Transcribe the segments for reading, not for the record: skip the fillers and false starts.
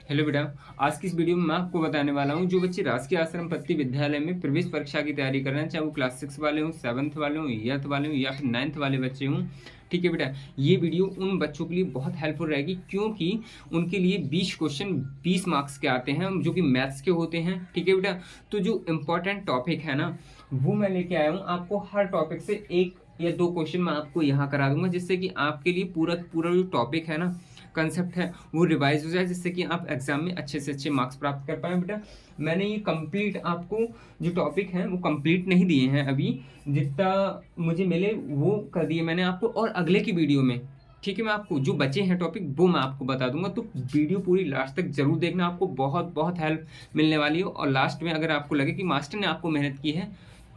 Hello बेटा। आज की इस वीडियो में मैं आपको बताने वाला हूँ जो बच्चे राजकीय आश्रम पत्ती विद्यालय में प्रवेश परीक्षा की तैयारी कर रहे हैं, चाहे वो क्लास 6 वाले हों, 7th वाले हों, 8th वाले हों या फिर 9th वाले बच्चे हों। ठीक है बेटा, ये वीडियो उन बच्चों के लिए बहुत हेल्पफुल रहेगी क्योंकि उनके लिए 20 क्वेश्चन 20 मार्क्स के आते हैं जो कि मैथ्स के होते हैं। ठीक है बेटा, तो जो इम्पोर्टेंट टॉपिक है ना वो मैं लेके आया हूँ। आपको हर टॉपिक से एक या दो क्वेश्चन मैं आपको यहाँ करा दूंगा जिससे कि आपके लिए पूरा पूरा जो टॉपिक है ना, कंसेप्ट है, वो रिवाइज हो जाए, जिससे कि आप एग्जाम में अच्छे से अच्छे मार्क्स प्राप्त कर पाएँ बेटा। मैंने ये कंप्लीट आपको जो टॉपिक हैं वो कंप्लीट नहीं दिए हैं अभी, जितना मुझे मिले वो कर दिए मैंने आपको, और अगले की वीडियो में ठीक है मैं आपको जो बचे हैं टॉपिक वो मैं आपको बता दूंगा। तो वीडियो पूरी लास्ट तक जरूर देखना, आपको बहुत बहुत हेल्प मिलने वाली है। और लास्ट में अगर आपको लगे कि मास्टर ने आपको मेहनत की है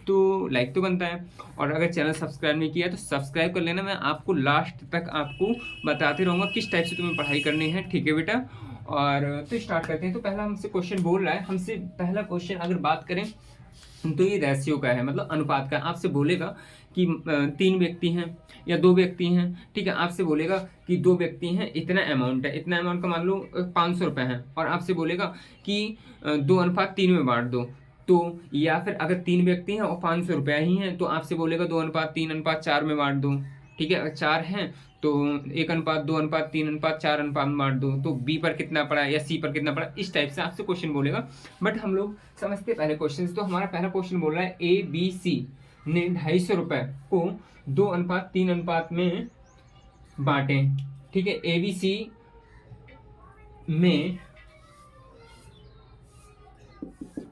तो लाइक तो बनता है, और अगर चैनल सब्सक्राइब नहीं किया है तो सब्सक्राइब कर लेना। मैं आपको लास्ट तक आपको बताते रहूँगा किस टाइप से तुम्हें पढ़ाई करनी है। ठीक है बेटा, और तो स्टार्ट करते हैं। तो पहला हमसे क्वेश्चन बोल रहा है, हमसे पहला क्वेश्चन अगर बात करें तो ये रेशियो का है, मतलब अनुपात का। आपसे बोलेगा कि 3 व्यक्ति हैं या 2 व्यक्ति हैं। ठीक है, आपसे बोलेगा कि 2 व्यक्ति हैं, इतना अमाउंट है, इतना अमाउंट का मान लो 500 रुपये है, और आपसे बोलेगा कि 2:3 में बांट दो। तो या फिर अगर 3 व्यक्ति हैं और 500 रुपया ही हैं तो आपसे बोलेगा 2:3:4 में बांट दो। ठीक है, अगर 4 हैं तो 1:2:3:4 में बांट दो। तो बी पर कितना पड़ा या सी पर कितना पड़ा, इस टाइप से आपसे क्वेश्चन बोलेगा। बट हम लोग समझते पहले क्वेश्चन। तो हमारा पहला क्वेश्चन बोल रहा है ए बी सी ने 250 रुपये को 2:3 में बांटे। ठीक है, ए बी सी में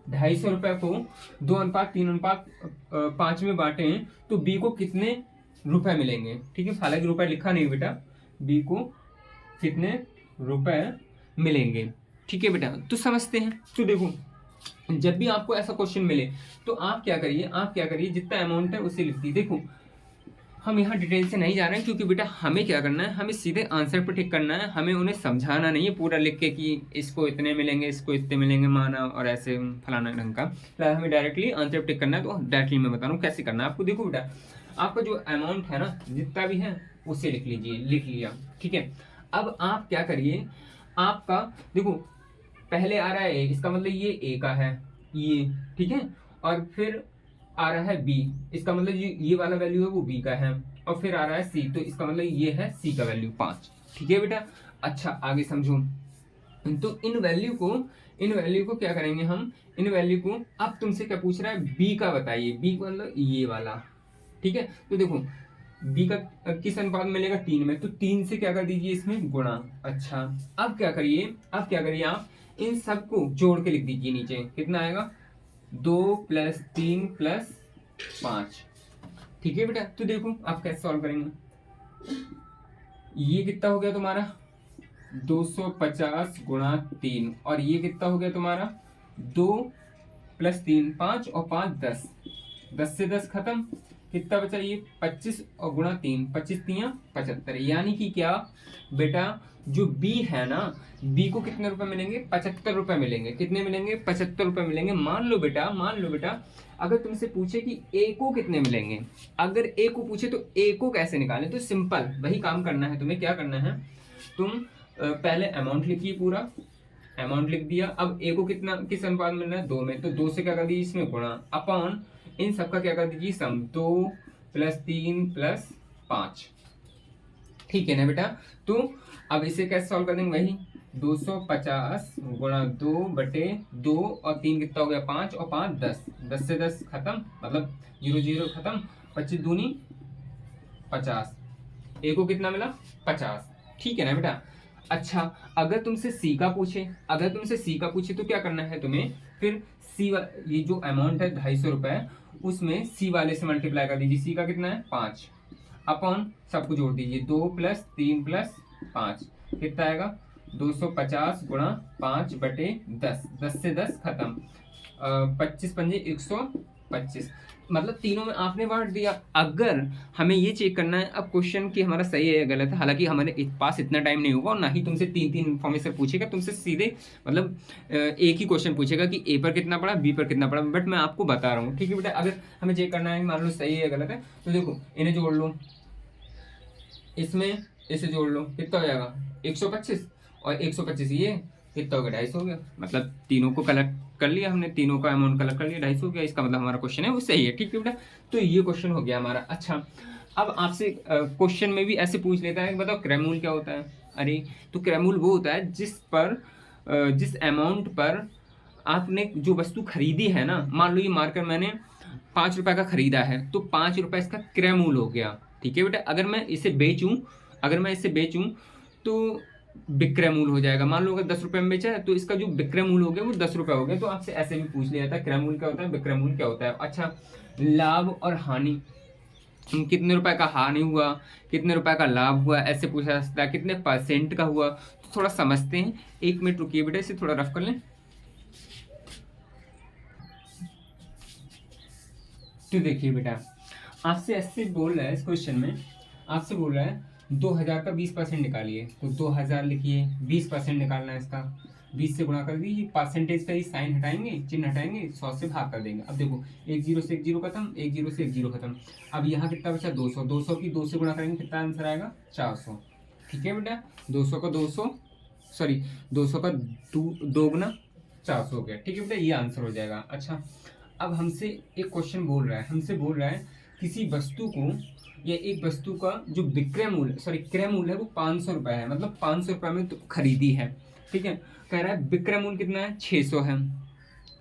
250 रुपये को 2:3:5 में बांटे तो बी को कितने रुपए मिलेंगे। ठीक है, हालांकि रुपए लिखा नहीं बेटा, बी को कितने रुपए मिलेंगे। ठीक है बेटा, तो समझते हैं। तो देखो, जब भी आपको ऐसा क्वेश्चन मिले तो आप क्या करिए जितना अमाउंट है उसे लिख दीजिए। देखो, हम यहाँ डिटेल से नहीं जा रहे हैं क्योंकि बेटा हमें क्या करना है, हमें सीधे आंसर पर टिक करना है। हमें उन्हें समझाना नहीं है पूरा लिख के कि इसको इतने मिलेंगे, इसको इतने मिलेंगे, माना और ऐसे फलाना ढंग का। तो हमें डायरेक्टली आंसर पर टिक करना है। तो डायरेक्टली मैं बता रहा हूँ कैसे करना है आपको। देखो बेटा, आपका जो अमाउंट है ना जितना भी है उसे लिख लीजिए, लिख लिया। ठीक है, अब आप क्या करिए, आपका देखो पहले आ रहा है ए, इसका मतलब ये ए का है ये। ठीक है, और फिर आ रहा है बी, इसका मतलब ये वाला वैल्यू है वो बी का है, और फिर आ रहा है सी, तो इसका मतलब ये है सी का वैल्यू 5। ठीक है बेटा, अच्छा आगे समझो। तो इन वैल्यू को क्या करेंगे हम, इन वैल्यू को, अब तुमसे क्या पूछ रहा है, बी का बताइए, बी का मतलब ये वाला। ठीक है, तो देखो बी का किस अनुपात में मिलेगा, 3 में, तो 3 से क्या कर दीजिए इसमें गुणा। अच्छा, अब क्या करिए आप इन सबको जोड़ के लिख दीजिए नीचे, कितना आएगा 2 + 3 + 5। ठीक है बेटा, तो देखो आप कैसे सॉल्व करेंगे। ये कितना हो गया तुम्हारा 250 × 3, और ये कितना हो गया तुम्हारा 2 + 3 5 और 5 10, 10 से 10 खत्म, कितना बचा ये 25 और गुणा 3, 25 × 3 = 75। यानी कि क्या बेटा, जो बी है ना, बी को कितने रुपए मिलेंगे, 75 रुपए मिलेंगे। कितने मिलेंगे, 75 रुपए मिलेंगे। मान लो बेटा अगर तुमसे पूछे कि ए को कितने मिलेंगे, अगर ए को पूछे तो ए को कैसे निकालें, तो सिंपल वही काम करना है तुम्हें। क्या करना है, तुम पहले अमाउंट लिखिए, पूरा अमाउंट लिख दिया। अब ए को कितना किस अनुपात में मिलना है, 2 में, तो 2 से क्या कर दीजिए इसमें गुणा, अपॉन इन सबका क्या कर दीजिए सम, 2 + 3 + 5। ठीक है ना बेटा, तो अब इसे कैसे सॉल्व कर देंगे, वही 250 × 2/2 और 3 कितना हो गया 5 और 5 10, 10 से 10 खत्म, मतलब 0 0 खत्म, 25 दूनी 50, ए को कितना मिला 50। ठीक है ना बेटा। अच्छा, अगर तुमसे सी का पूछे तो क्या करना है तुम्हें, फिर सी ये जो अमाउंट है 250 रुपए, उसमें सी वाले से मल्टीप्लाई कर दीजिए। सी का कितना है 5, अपॉन सबको जोड़ दीजिए, 2 + 3 + 5, कितना आएगा 250 × 5/10, 10 से 10 खत्म, 25 पंजे 125, मतलब तीनों में आपने बांट दिया। अगर हमें ये चेक करना है अब क्वेश्चन कि हमारा सही है या गलत है, हालांकि हमारे पास इतना टाइम नहीं होगा और ना ही तुमसे 3 इन्फॉर्मेशन पूछेगा, तुमसे सीधे मतलब एक ही क्वेश्चन पूछेगा कि ए पर कितना पड़ा, बी पर कितना पड़ा, बट मैं आपको बता रहा हूँ। ठीक है बेटा, अगर हमें चेक करना है मान लो सही है या गलत है, तो देखो इन्हें जोड़ लो, इसमें इसे जोड़ लो, कितना हो जाएगा 125 और 125 ये, कितना हो गया 250 हो गया, मतलब तीनों को कलेक्ट कर लिया हमने, तीनों का अमाउंट कलेक्ट कर लिया, 250 हो गया, इसका मतलब हमारा क्वेश्चन है वो सही है। ठीक है बेटा, तो ये क्वेश्चन हो गया हमारा। अच्छा, अब आपसे क्वेश्चन में भी ऐसे पूछ लेता है, बताओ क्रयमूल्य क्या होता है। अरे तो क्रयमूल्य वो होता है जिस पर जिस अमाउंट पर आपने जो वस्तु खरीदी है ना, मान लो ये मार्कर मैंने 5 रुपए का खरीदा है, तो 5 रुपए इसका क्रय मूल्य हो गया। ठीक है बेटा, अगर मैं इसे बेचूं तो विक्रय मूल्य हो जाएगा। मान लो अगर 10 रुपए में बेचा है तो इसका जो विक्रय मूल्य हो गया वो 10 रुपए हो गया। तो आपसे ऐसे भी पूछ लिया जाता है क्रय मूल्य क्या होता है, विक्रय मूल्य क्या होता है। अच्छा, लाभ और हानि, कितने रुपए का हानि हुआ, कितने रुपए का लाभ हुआ, ऐसे पूछा जा सकता है, कितने परसेंट का हुआ। तो थोड़ा समझते हैं, 1 मिनट रुकिए बेटा, इसे थोड़ा रफ कर लें। तो देखिए बेटा, आपसे ऐसे बोल रहा है इस क्वेश्चन में, आपसे बोल रहा है 2000 का 20% निकालिए। तो 2000 लिखिए, 20% निकालना है इसका, 20 से गुणा कर दीजिए, परसेंटेज का ही साइन हटाएंगे, चिन्ह हटाएंगे, 100 से भाग कर देंगे। अब देखो, एक जीरो से एक जीरो खत्म, एक जीरो से एक जीरो खत्म। अब यहाँ कितना बचा 200, 200 की 2 से गुणा करेंगे कितना आंसर आएगा 400। ठीक है बेटा, 200 का 200 का दोगुना 400 हो गया। ठीक है बेटा, ये आंसर हो जाएगा। अच्छा, अब हमसे एक क्वेश्चन बोल रहा है, किसी वस्तु को या एक वस्तु का जो क्रय मूल्य है वो 500 रुपए है, मतलब 500 रुपए में तो खरीदी है। ठीक है, कह रहा है विक्रय मूल्य कितना है 600 है,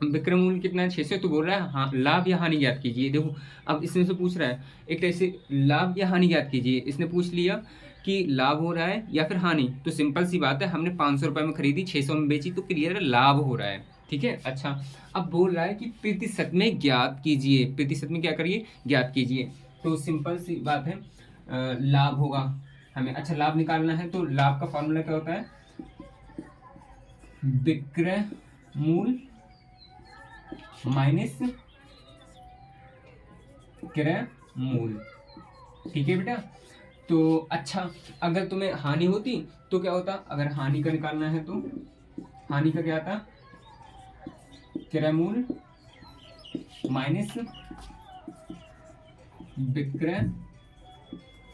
विक्रय मूल्य कितना है 600, तो बोल रहा है हाँ लाभ या हानि ज्ञात कीजिए। देखो, अब इसमें से पूछ रहा है एक तरह से लाभ या हानि ज्ञात कीजिए, इसने पूछ लिया कि लाभ हो रहा है या फिर हानि, तो सिंपल सी बात है, हमने 500 रुपए में खरीदी 600 में बेची, तो क्लियर है लाभ हो रहा है। ठीक है। अच्छा, अब बोल रहा है कि प्रतिशत में ज्ञात कीजिए, प्रतिशत में क्या करिए ज्ञात कीजिए, तो सिंपल सी बात है लाभ होगा हमें। अच्छा, लाभ निकालना है तो लाभ का फॉर्मूला क्या होता है, विक्रय मूल्य माइनस क्रय मूल्य। ठीक है बेटा, तो अच्छा, अगर तुम्हें हानि होती तो क्या होता, अगर हानि का निकालना है तो हानि का क्या था, क्रय मूल्य माइनस विक्रय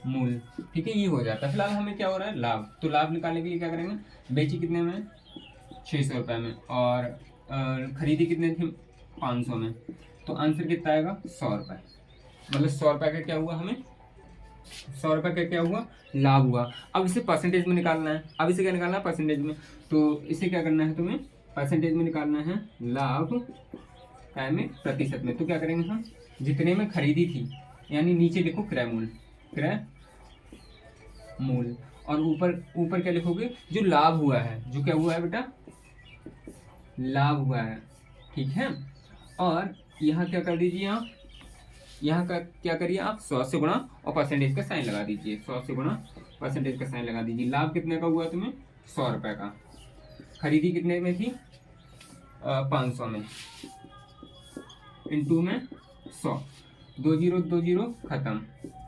मूल्य। ठीक है, ये हो जाता है। फिलहाल हमें क्या हो रहा है लाभ, तो लाभ निकालने के लिए क्या करेंगे, बेची कितने में 600 रुपए में और खरीदी कितने थी 500 में, तो आंसर कितना आएगा 100 रुपए, मतलब 100 रुपए का क्या हुआ, हमें 100 रुपए का क्या हुआ लाभ हुआ। अब इसे परसेंटेज में निकालना है, अब इसे क्या निकालना है परसेंटेज में, तो इसे क्या करना है तुम्हें परसेंटेज में निकालना है, लाभ काय में प्रतिशत में। तो क्या करेंगे हम, जितने में खरीदी थी, यानी नीचे देखो क्रय मूल्य और ऊपर क्या लिखोगे, जो लाभ हुआ है, जो क्या हुआ है बेटा लाभ हुआ है। ठीक है, और यहाँ क्या कर दीजिए आप, यहाँ का क्या करिए आप 100 से गुणा और परसेंटेज का साइन लगा दीजिए, 100 से गुणा परसेंटेज का साइन लगा दीजिए। लाभ कितने का हुआ तुम्हें 100 रुपए का, खरीदी कितने में थी 500 में, इनटू में 100, 2 जीरो खत्म,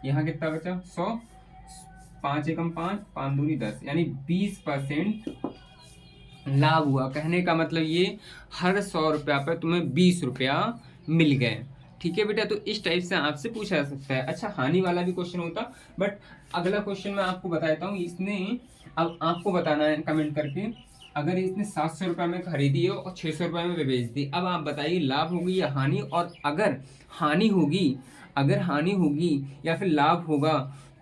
यहाँ कितना बचा 100, 5 एकम 5, 5 दूनी 10, यानी 20% लाभ हुआ। कहने का मतलब ये हर 100 रुपया पर तुम्हें 20 रुपया मिल गए। ठीक है बेटा, तो इस टाइप से आपसे पूछा जा सकता है। अच्छा, हानि वाला भी क्वेश्चन होता, बट अगला क्वेश्चन मैं आपको बता देता हूँ। इसने अब आपको बताना है कमेंट करके, अगर इसने 700 रुपये में खरीदी है और 600 रुपये में बेच दी, अब आप बताइए लाभ होगी या हानि, और अगर हानि होगी या फिर लाभ होगा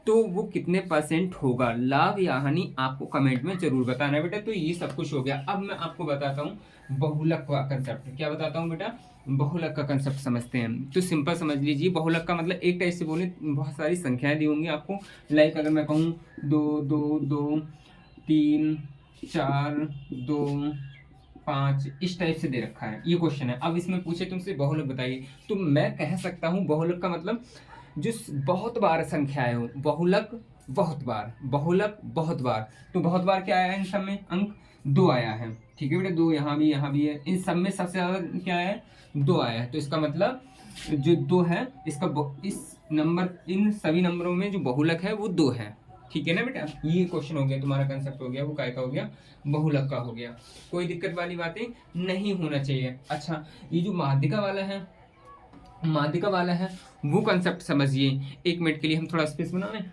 तो वो कितने परसेंट होगा, लाभ या हानि, आपको कमेंट में जरूर बताना है बेटा। तो ये सब कुछ हो गया। अब मैं आपको बताता हूँ बहुलक का कंसेप्ट। क्या बताता हूँ बेटा, बहुलक का कंसेप्ट समझते हैं। तो सिंपल समझ लीजिए, बहुलक का मतलब एक टाइप से बोले बहुत सारी संख्याएं दी होंगी आपको, लाइक अगर मैं कहूँ 2 2 2 3 4 2 5, इस टाइप से दे रखा है, ये क्वेश्चन है। अब इसमें पूछे तुमसे बहुलक बताइए, तो मैं कह सकता हूँ बहुलक का मतलब जो बहुत बार संख्याएं हो, बहुलक बहुत बार, तो बहुत बार क्या आया है, इन सब में अंक 2 आया है। ठीक है बेटा, 2 यहाँ भी है, इन सब में सबसे ज्यादा क्या है 2 आया है, तो इसका मतलब जो 2 है इसका इन सभी नंबरों में जो बहुलक है वो 2 है। ठीक है ना बेटा, ये क्वेश्चन हो गया, तुम्हारा कंसेप्ट हो गया, वो काय का हो गया बहुलक का हो गया। कोई दिक्कत वाली बातें नहीं होना चाहिए। अच्छा, ये जो माध्यिका वाला है वो कंसेप्ट समझिए। 1 मिनट के लिए हम थोड़ा स्पेस बना लें।